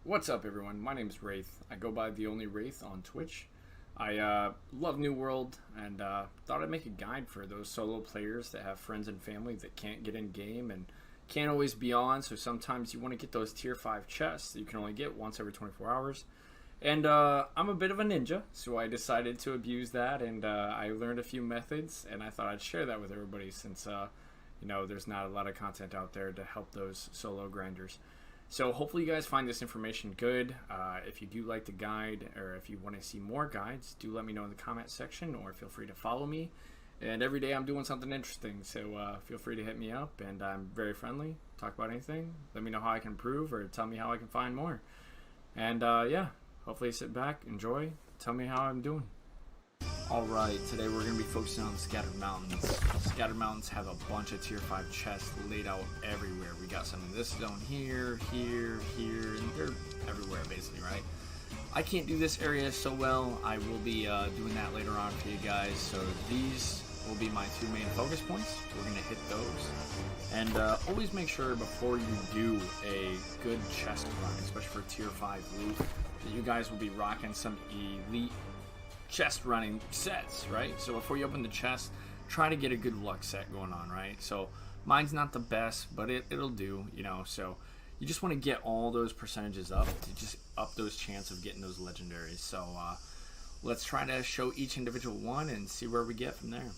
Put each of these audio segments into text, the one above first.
What's up, everyone? My name's Wraith. I go by The Only Wraith on Twitch. I love New World and thought I'd make a guide for those solo players that have friends and family that can't get in game and can't always be on, so sometimes you want to get those tier 5 chests that you can only get once every 24 hours. And I'm a bit of a ninja, so I decided to abuse that, and I learned a few methods, and I thought I'd share that with everybody since, there's not a lot of content out there to help those solo grinders. So hopefully you guys find this information good. If you do like the guide, or if you want to see more guides, do let me know in the comment section, or feel free to follow me. And every day I'm doing something interesting, so feel free to hit me up, and I'm very friendly. Talk about anything. Let me know how I can improve, or tell me how I can find more. And yeah, hopefully sit back, enjoy, tell me how I'm doing. Alright, today we're going to be focusing on Scattered Mountains. Scattered Mountains have a bunch of tier 5 chests laid out everywhere. We got some in this zone here, and they're everywhere basically, right? I can't do this area so well. I will be doing that later on for you guys. So these will be my two main focus points. We're going to hit those. And always make sure before you do a good chest run, especially for tier 5 loot, that you guys will be rocking some elite chest running sets, right? So before you open the chest, try to get a good luck set going on, right? So mine's not the best, but it'll do, so you just want to get all those percentages up to just up those chances of getting those legendaries. So let's try to show each individual one and see where we get from there.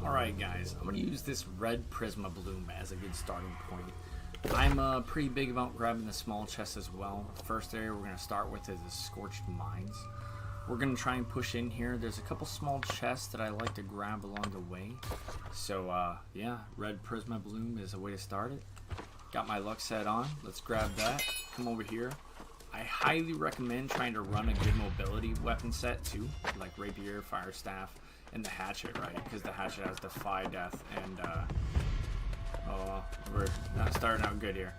Alright guys, I'm going to use this red Prisma Bloom as a good starting point. I'm pretty big about grabbing the small chest as well. The first area we're going to start with is the Scorched Mines. We're going to try and push in here. There's a couple small chests that I like to grab along the way. So, yeah, red Prisma Bloom is a way to start it. Got my luck set on. Let's grab that. Come over here. I highly recommend trying to run a good mobility weapon set, too. Like Rapier, Fire Staff, and the Hatchet, right? Because the Hatchet has Defy Death, and, we're not starting out good here.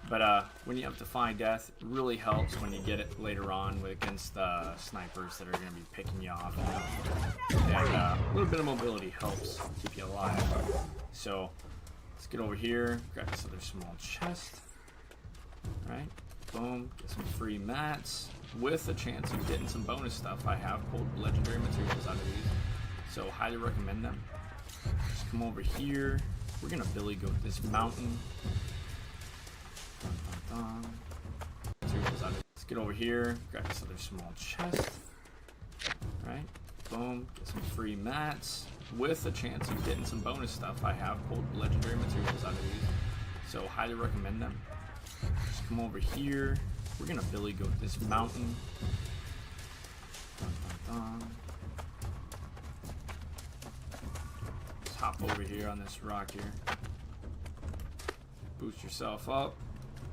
But when you have Defy Death, it really helps when you get it later on against snipers that are going to be picking you off. And a little bit of mobility helps keep you alive. So let's get over here, grab this other small chest. Alright, boom, get some free mats with a chance of getting some bonus stuff. I have pulled legendary materials out of these, so highly recommend them. Just come over here. We're going to Billy Goat this mountain. Let's get over here, grab this other small chest. Right, boom, get some free mats with a chance of getting some bonus stuff. I have pulled legendary materials out of these, so highly recommend them. Just come over here. We're gonna Billy Goat this mountain. Let's hop over here on this rock here. Boost yourself up.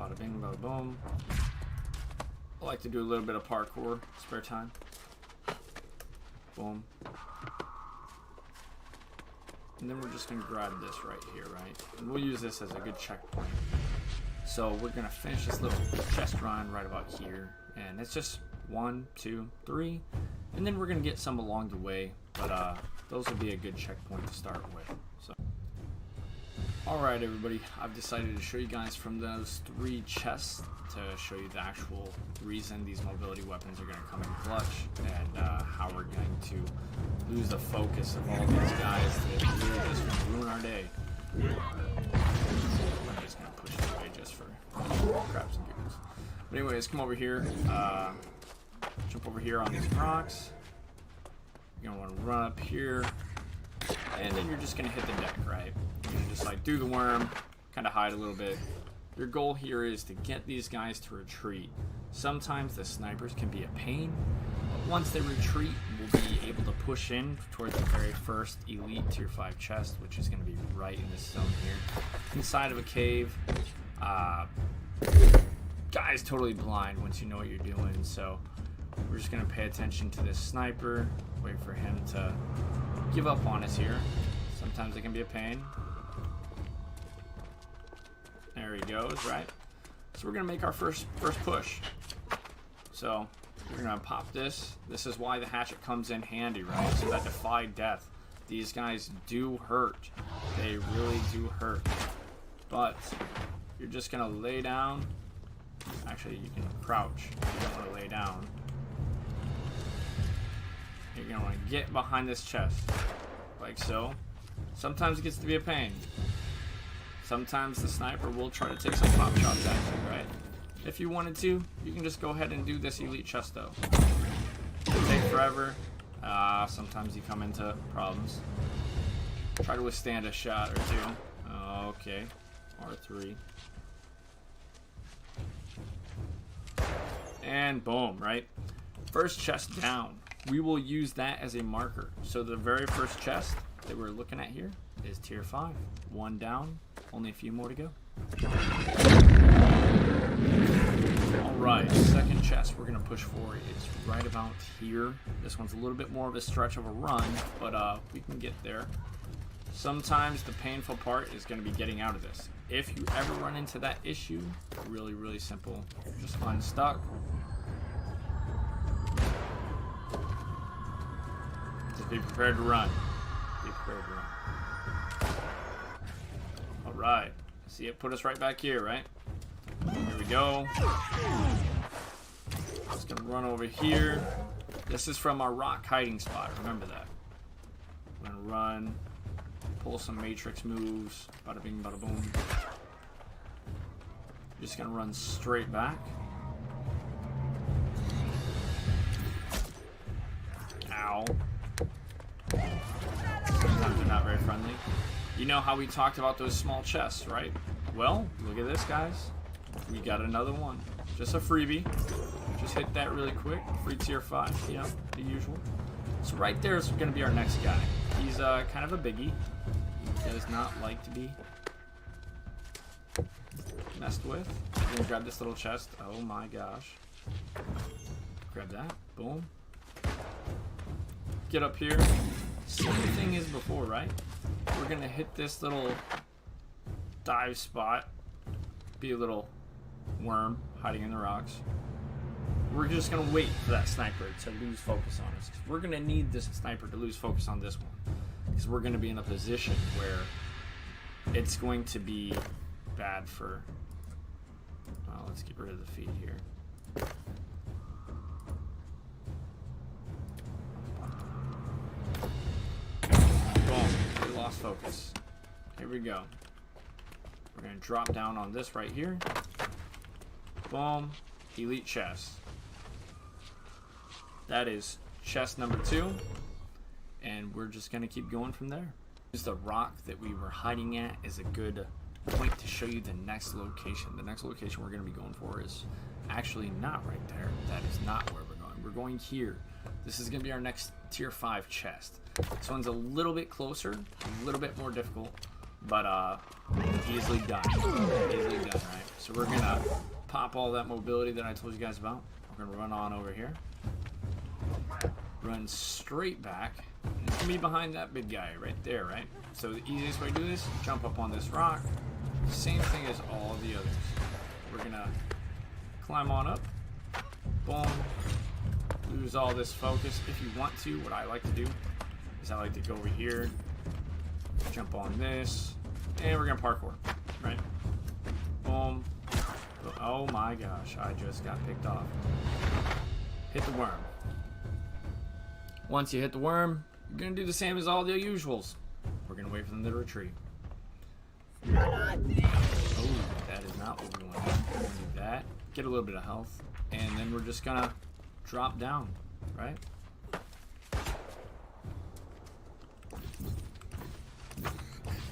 Bada bing, bada boom. I like to do a little bit of parkour, spare time. Boom. And then we're just going to grab this right here, right? And we'll use this as a good checkpoint. So we're going to finish this little chest run right about here. And it's just 1, 2, 3. And then we're going to get some along the way. But those will be a good checkpoint to start with. So. Alright everybody, I've decided to show you guys from those 3 chests to show you the actual reason these mobility weapons are going to come in clutch, and how we're going to lose the focus of all these guys that really just going to ruin our day. I'm just going to push it away just for craps and giggles. But anyways, come over here, jump over here on these rocks. You're going to want to run up here, and then you're just going to hit the deck, right? You're going to just like do the worm, kind of hide a little bit. Your goal here is to get these guys to retreat. Sometimes the snipers can be a pain, but once they retreat, we'll be able to push in towards the very first elite tier 5 chest, which is going to be right in this zone here. Inside of a cave. Guy's totally blind once you know what you're doing, so we're just going to pay attention to this sniper, wait for him to give up on us here. Sometimes it can be a pain. There he goes, right? So we're gonna make our first push. So we're gonna pop this. This is why the hatchet comes in handy, right? So that Defy Death. These guys do hurt. They really do hurt. But you're just gonna lay down Actually, you can crouch. You don't want to lay down. You're going to want to get behind this chest. Like so. Sometimes it gets to be a pain. Sometimes the sniper will try to take some pop shots at you, right? If you wanted to, you can just go ahead and do this elite chest though. It'll take forever. Sometimes you come into problems. Try to withstand a shot or two. Okay. Or 3. And boom, right? First chest down. We will use that as a marker. So the very first chest that we're looking at here is tier 5. 1 down. Only a few more to go. Alright, second chest we're going to push for is right about here. This one's a little bit more of a stretch of a run, but we can get there. Sometimes the painful part is going to be getting out of this. If you ever run into that issue, really, really simple. Just unstuck. Just be prepared to run. Be prepared to run. Alright. See it put us right back here, right? Here we go. Just gonna run over here. This is from our rock hiding spot. Remember that. I'm gonna run. Pull some matrix moves. Bada bing, bada boom. Just gonna run straight back. Ow. Sometimes they're not very friendly. You know how we talked about those small chests, right? Well, look at this, guys. We got another one. Just a freebie. Just hit that really quick. Free tier 5, you know, the usual. So right there is going to be our next guy. He's kind of a biggie. He does not like to be messed with. I'm going to grab this little chest. Oh my gosh. Grab that. Boom. Get up here. Same thing as before, right? We're going to hit this little dive spot. Be a little worm hiding in the rocks. We're just going to wait for that sniper to lose focus on us. We're going to need this sniper to lose focus on this one. Because we're going to be in a position where it's going to be bad for... Well, let's get rid of the feed here. Boom. We lost focus. Here we go. We're going to drop down on this right here. Boom. Elite chest. That is chest number 2. And we're just going to keep going from there. Just the rock that we were hiding at is a good point to show you the next location. The next location we're going to be going for is actually not right there. That is not where we're going. We're going here. This is going to be our next tier 5 chest. This one's a little bit closer, a little bit more difficult, but easily done. Easily done, right? So we're going to pop all that mobility that I told you guys about. We're going to run on over here. Run straight back. It's going to be behind that big guy right there, right? So the easiest way to do this, jump up on this rock. Same thing as all the others. We're going to climb on up. Boom. Lose all this focus. If you want to, what I like to do is I like to go over here, jump on this, and we're going to parkour, right? Boom. Oh my gosh, I just got picked off. Hit the worm. Once you hit the worm, you're going to do the same as all the usuals. We're going to wait for them to retreat. Oh, that is not what we want to do. We're going to do that, get a little bit of health, and then we're just going to drop down, right?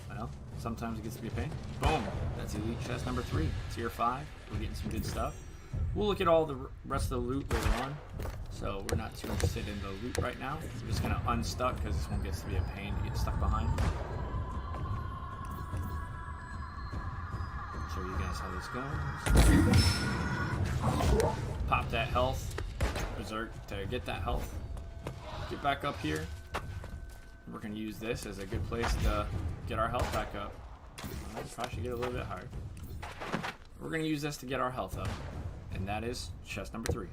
Well, sometimes it gets to be a pain. Boom. That's elite chest number 3. Tier 5. We're getting some good stuff. We'll look at all the rest of the loot later on. So we're not too interested in the loot right now. We're just going to unstuck because this one gets to be a pain to get stuck behind. Show you guys how this goes. Pop that health. Berserk to get that health. Get back up here. We're going to use this as a good place to get our health back up. I probably should get a little bit higher. We're going to use this to get our health up. And that is chest number 3.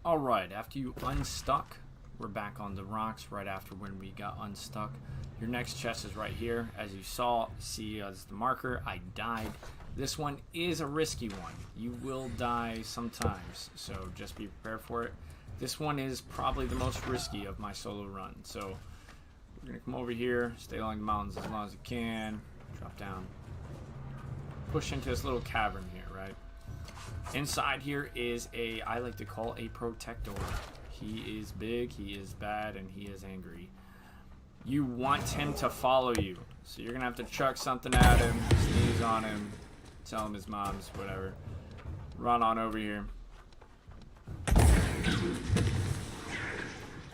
Alright, after you unstuck, we're back on the rocks right after when we got unstuck. Your next chest is right here. As you saw, see as the marker, I died This one is a risky one. You will die sometimes, so just be prepared for it. This one is probably the most risky of my solo run. So we're gonna come over here, stay along the mountains as long as you can, drop down, push into this little cavern here, right? Inside here is I like to call a protector. He is big, he is bad, and he is angry. You want him to follow you, so you're gonna have to chuck something at him, sneeze on him, tell him his mom's whatever. Run on over here. You're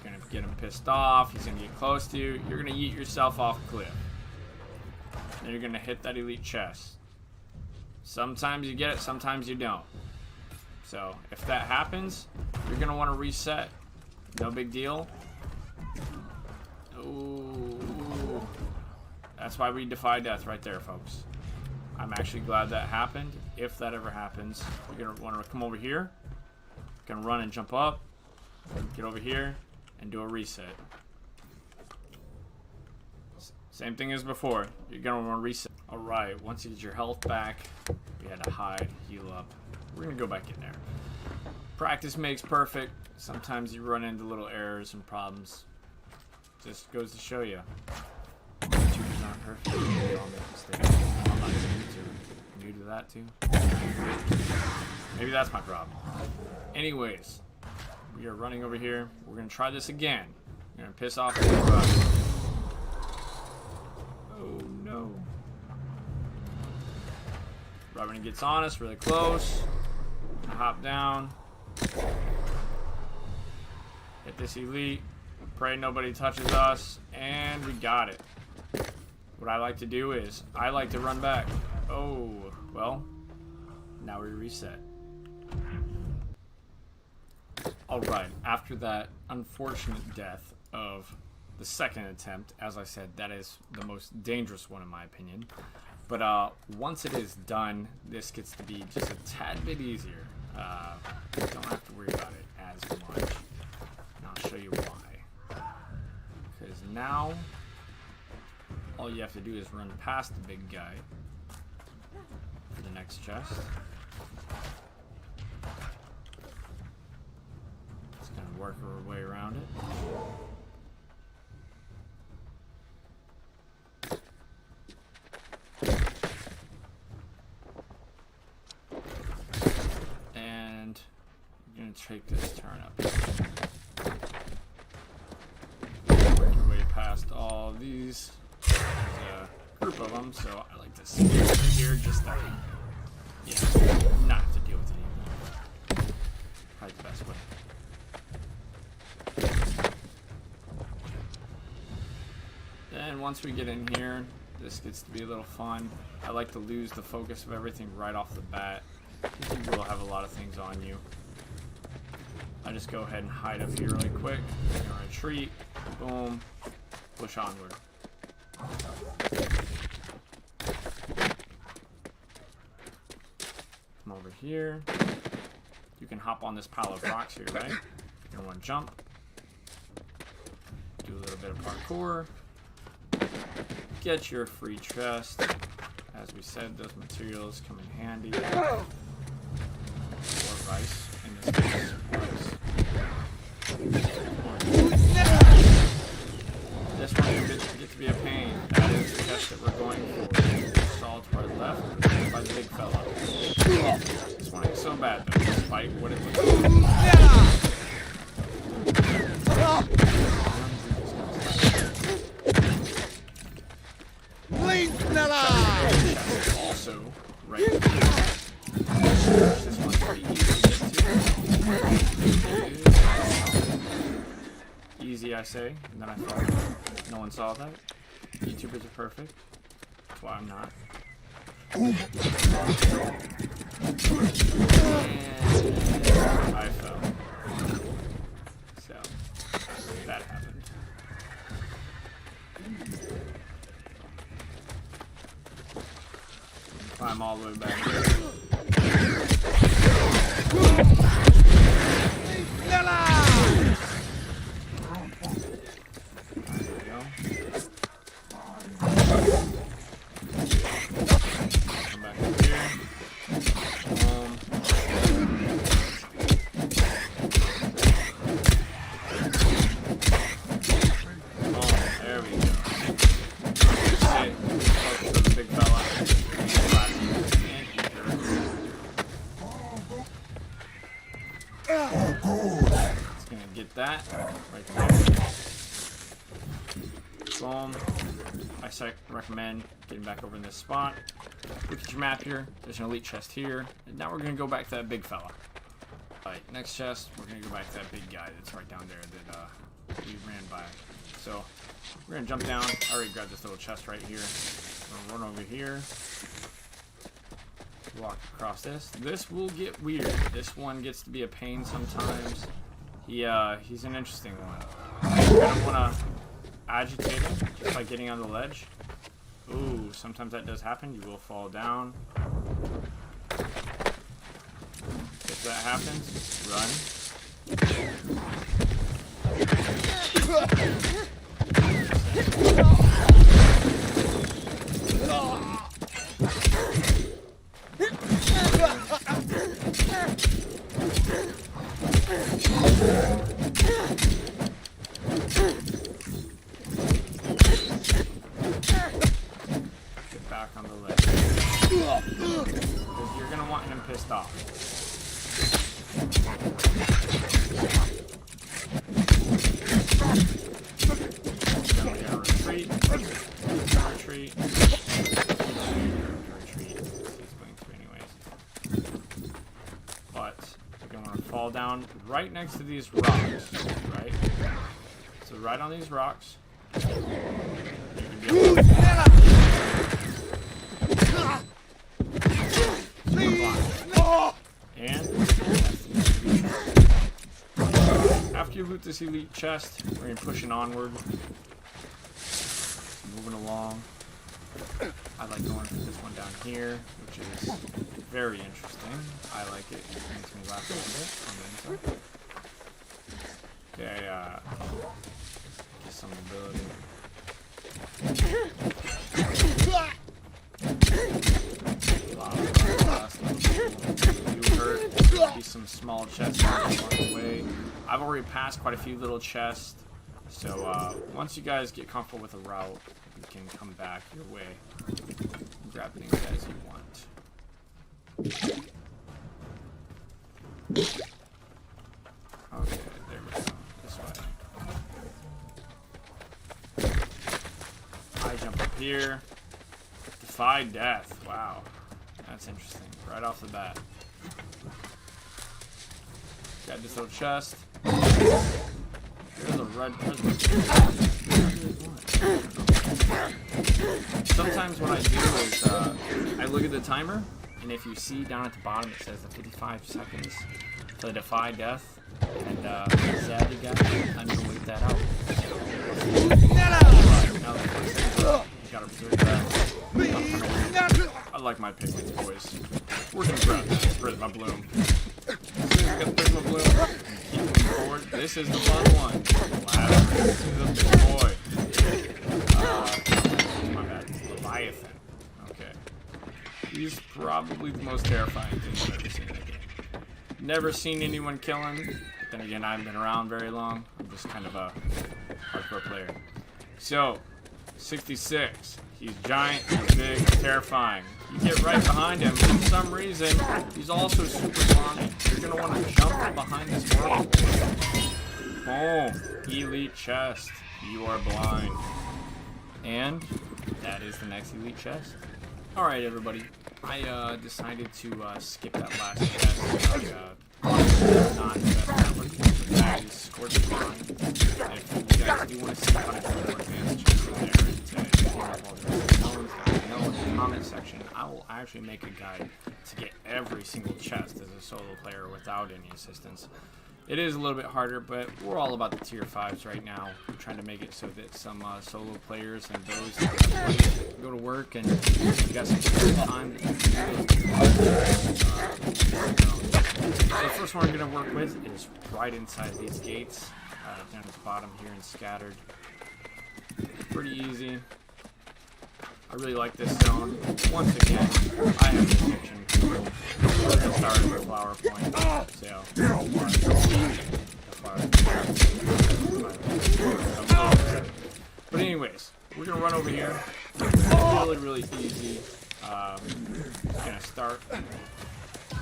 gonna get him pissed off. He's gonna get close to you. You're gonna yeet yourself off a cliff. Then you're gonna hit that elite chest. Sometimes you get it, sometimes you don't. So if that happens, you're gonna want to reset. No big deal. Ooh, that's why we defy death right there, folks. I'm actually glad that happened. If that ever happens, you're gonna want to come over here. Gonna run and jump up. Get over here and do a reset. Same thing as before. You're gonna want to reset. All right. Once you get your health back, we had to hide, heal up. We're gonna go back in there. Practice makes perfect. Sometimes you run into little errors and problems. Just goes to show you. YouTubers aren't perfect. They all make mistakes. I'm not new to that too. Maybe that's my problem. Anyways, we are running over here. We're gonna try this again. We're gonna piss off the run. Oh no. Robin gets on us really close. Hop down. Hit this elite. Pray nobody touches us. And we got it. What I like to do is, I like to run back. Oh, well, now we reset. Alright, after that unfortunate death of the second attempt, as I said, that is the most dangerous one in my opinion. But once it is done, this gets to be just a tad bit easier. Don't have to worry about it as much. And I'll show you why. Because now, all you have to do is run past the big guy for the next chest. Just gonna work our way around it. And you're gonna take this turn up. Work your way past all these. There's a group of them, so I like to sit here just to, not have to deal with it anymore. Probably the best way. Then once we get in here, this gets to be a little fun. I like to lose the focus of everything right off the bat, because you will have a lot of things on you. I just go ahead and hide up here really quick. Retreat, boom, push onward. Come over here. You can hop on this pile of rocks here, right? You're gonna want to jump. Do a little bit of parkour. Get your free chest. As we said, those materials come in handy. Or rice, in this case, rice. This one could get to be a pain. That is the test that we're going for. Solid to our left, by the big fella. This one is so bad though, despite what it looks like. Also, right here. This one's pretty easy to get to. Easy, I say, and then I thought no one saw that. YouTubers are perfect. That's why I'm not. And I fell. So, that happened. Climb all the way back here. Come back up here. get that right there. Boom. I recommend getting back over in this spot. Look at your map here. There's an elite chest here. And now we're going to go back to that big fella. Alright, next chest, we're going to go back to that big guy that's right down there that we ran by. So, we're going to jump down. I already grabbed this little chest right here. We're going to run over here. Walk across this. This will get weird. This one gets to be a pain sometimes. He's an interesting one. You're going to want to agitate him just by getting on the ledge. Ooh, sometimes that does happen. You will fall down. If that happens, run. Get back on the ledge. Because you're going to want him pissed off. Retreat. Retreat. He's going through anyways. But you're going to want to fall down right next to these rocks. Right? So right on these rocks. You can be able to and after you loot this elite chest, we're going to push it onward. Moving along. I like going for this one down here, which is very interesting. I like it. It makes me laugh a little bit on the inside. Okay, get some ability. You hurt. Be some small chests along the way. I've already passed quite a few little chests, so once you guys get comfortable with a route, you can come back your way and grab things as you want. Okay, there we go. This way. I jump up here. Defy death. Wow. That's interesting. Right off the bat. Got this little chest. There's a red prism. Sometimes what I do is I look at the timer, and if you see down at the bottom it says the 55 seconds to defy death, and sadly guys, I'm gonna wait that out. Now the first thing you gotta observe that. I like my pigments, boys. We're gonna grab this Prisma Bloom. As soon as we get the Prisma Bloom, keep moving forward. This is the fun one. This is a big boy. My bad. Leviathan. Okay. He's probably the most terrifying thing I've ever seen in a game. Never seen anyone kill him. But then again, I haven't been around very long. I'm just kind of a hardcore player. So, 66. He's giant, he's big, he's terrifying. You get right behind him, for some reason, he's also super blind. You're going to want to jump from behind this wall. Boom. Elite chest. You are blind. And that is the next elite chest. Alright, everybody. I decided to skip that last chest. Not that is Scorching Line. If you guys do want to see how to do more advanced chests in there and to hear all the knowns that I know in the comment section, I will actually make a guide to get every single chest as a solo player without any assistance. It is a little bit harder, but we're all about the tier 5s right now. We're trying to make it so that some solo players and those that go to work and you got some time that you can the first one we're going to work with is right inside these gates, down at the bottom here and scattered. Pretty easy. I really like this zone. Once again, I have an addiction to the start of the flower point. So, but anyways, we're going to run over here. Really easy. Going to start.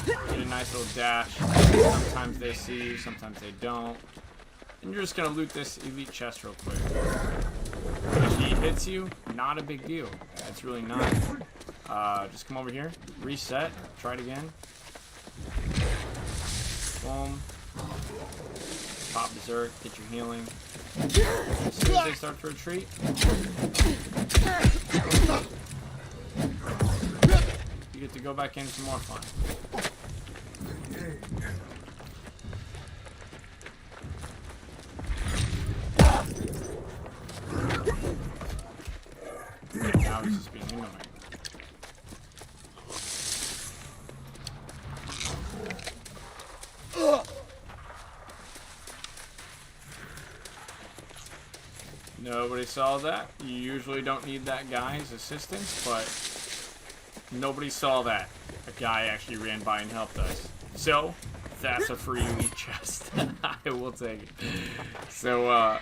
Get a nice little dash. Sometimes they see you, sometimes they don't. And you're just gonna loot this elite chest real quick. If he hits you, not a big deal. It's really not. Just come over here, reset, try it again. Boom. Pop berserk, get your healing. As soon as they start to retreat, you get to go back in for more fun. Now it's just being annoying. Nobody saw that. You usually don't need that guy's assistance, but nobody saw that. A guy actually ran by and helped us. So, that's a free elite chest. I will take it. So,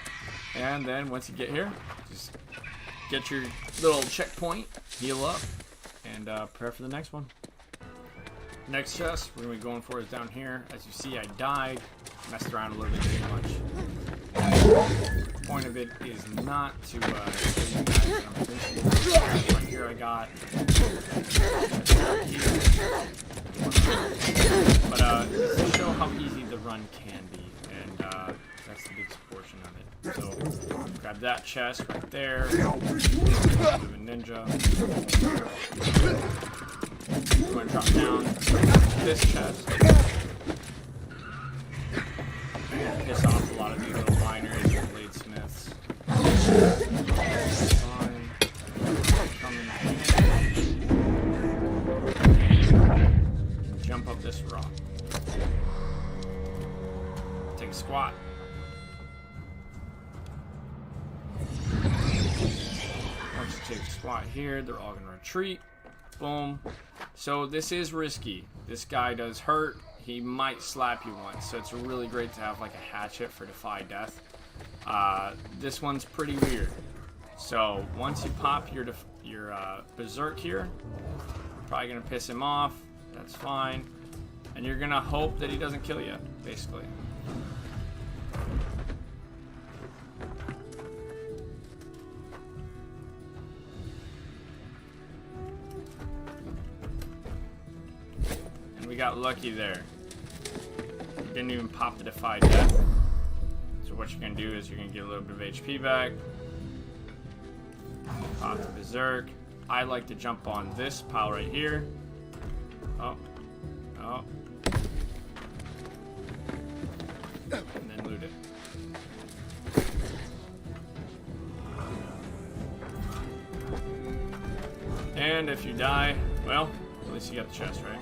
and then once you get here, just get your little checkpoint, heal up, and prepare for the next one. Next chest we're going to be going for is down here. As you see, I died. Messed around a little bit too much. The point of it is not to show you guys what I'm thinking. Right here I got. But to show how easy the run can be, and that's the biggest portion of it. So grab that chest right there. Move a ninja. I'm going to drop down this chest. Piss off a lot of these little miners and bladesmiths. Fine. Jump up this rock. Take a squat. Once you take a squat here, they're all going to retreat. Boom. So this is risky. This guy does hurt. He might slap you once, so it's really great to have like a hatchet for defy death. This one's pretty weird. So once you pop your berserk here, probably gonna piss him off. That's fine, and you're gonna hope that he doesn't kill you, basically. And we got lucky there. Didn't even pop the defy death. So what you're gonna do is you're gonna get a little bit of HP back. Pop the berserk. I like to jump on this pile right here. Oh. And then loot it. And if you die, well, at least you got the chest, right?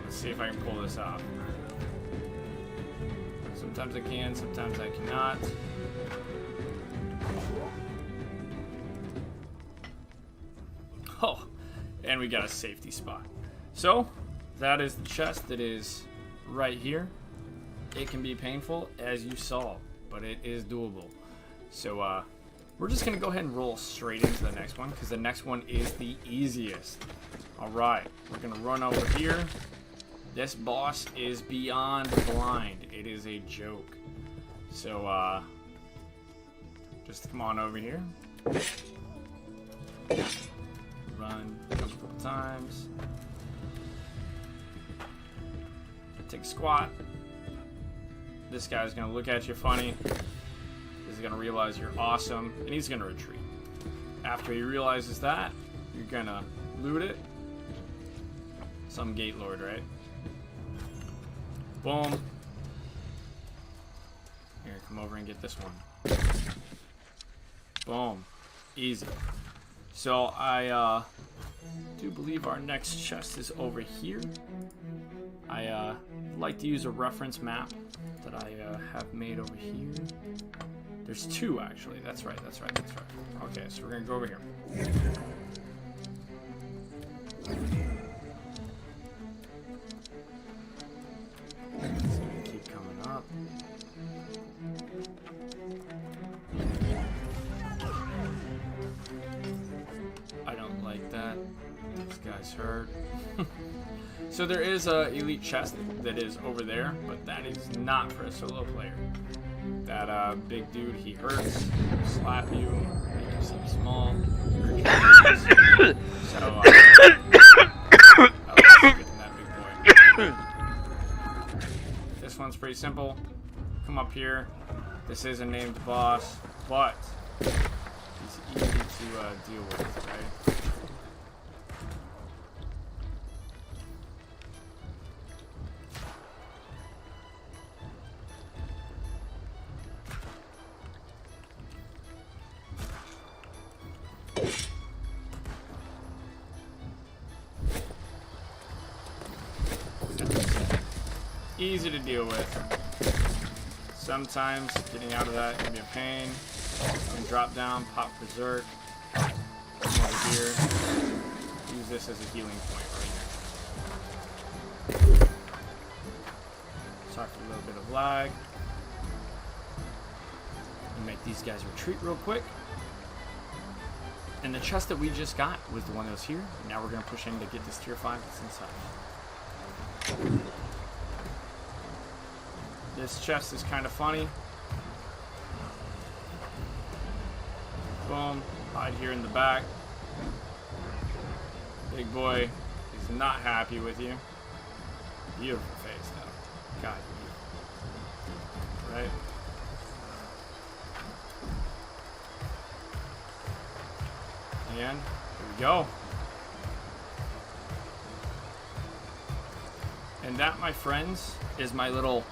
See if I can pull this off. Sometimes I can, sometimes I cannot. Oh, and we got a safety spot. So, that is the chest that is right here. It can be painful, as you saw, but it is doable. So, we're just going to go ahead and roll straight into the next one, because the next one is the easiest. Alright, we're going to run over here. This boss is beyond blind. It is a joke. So, just come on over here. Run a couple times. Take a squat. This guy's gonna look at you funny. He's gonna realize you're awesome, and he's gonna retreat. After he realizes that, you're gonna loot it. Some gate lord, right? Boom. Here, come over and get this one. Boom. Easy. So I do believe our next chest is over here. I like to use a reference map that I have made over here. There's two actually. That's right. Okay, so we're gonna go over here. Keep coming up. I don't like that. This guy's hurt. So there is a elite chest that is over there, but that is not for a solo player. That big dude, he hurts, he'll slap you, make you seem small. So that big boy. This one's pretty simple. Come up here. This is a named boss, but he's easy to deal with, right? Easy to deal with. Sometimes getting out of that can be a pain. You can drop down, pop berserk. Come over here. Use this as a healing point right here. Sorry for a little bit of lag. And make these guys retreat real quick. And the chest that we just got was the one that was here. Now we're going to push in to get this tier 5 that's inside. This chest is kind of funny. Boom. Hide here in the back. Big boy is not happy with you. Beautiful face, though. God, beautiful. Right? And here we go. And that, my friends, is my little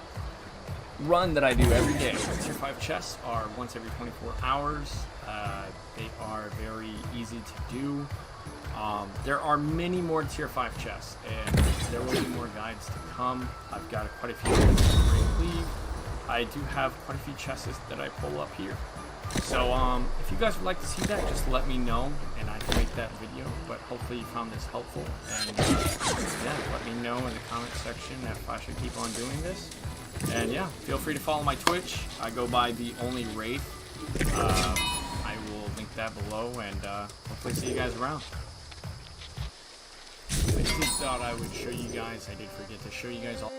run that I do every day. Tier 5 chests are once every 24 hours. They are very easy to do. There are many more tier 5 chests, and there will be more guides to come. I've got quite a few leave. I do have quite a few chests that I pull up here. So if you guys would like to see that, just let me know and I can make that video. But hopefully you found this helpful, and yeah, let me know in the comment section if I should keep on doing this. And yeah, feel free to follow my Twitch. I go by the Only Wraith. I will link that below, and hopefully see you guys around. I just thought I would show you guys. I did forget to show you guys all.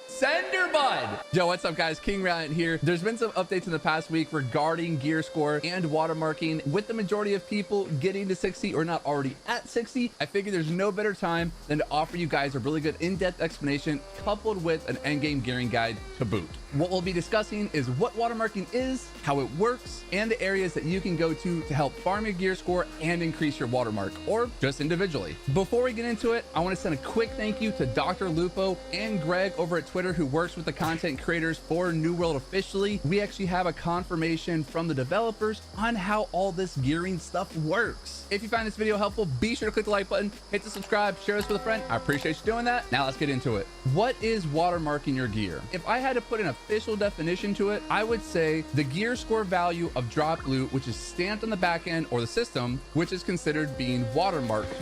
Senderbud! Yo, what's up, guys? King Ryan here. There's been some updates in the past week regarding gear score and watermarking. With the majority of people getting to 60 or not already at 60, I figure there's no better time than to offer you guys a really good in-depth explanation coupled with an endgame gearing guide to boot. What we'll be discussing is what watermarking is, how it works, and the areas that you can go to help farm your gear score and increase your watermark, or just individually. Before we get into it, I want to send a quick thank you to Dr. Lupo and Greg over at Twitter, who works with the content creators for New World officially. We actually have a confirmation from the developers on how all this gearing stuff works. If you find this video helpful, be sure to click the like button, hit the subscribe, share this with a friend. I appreciate you doing that. Now let's get into it. What is watermarking your gear? If I had to put an official definition to it, I would say the gear score value of drop loot, which is stamped on the back end, or the system, which is considered being watermarked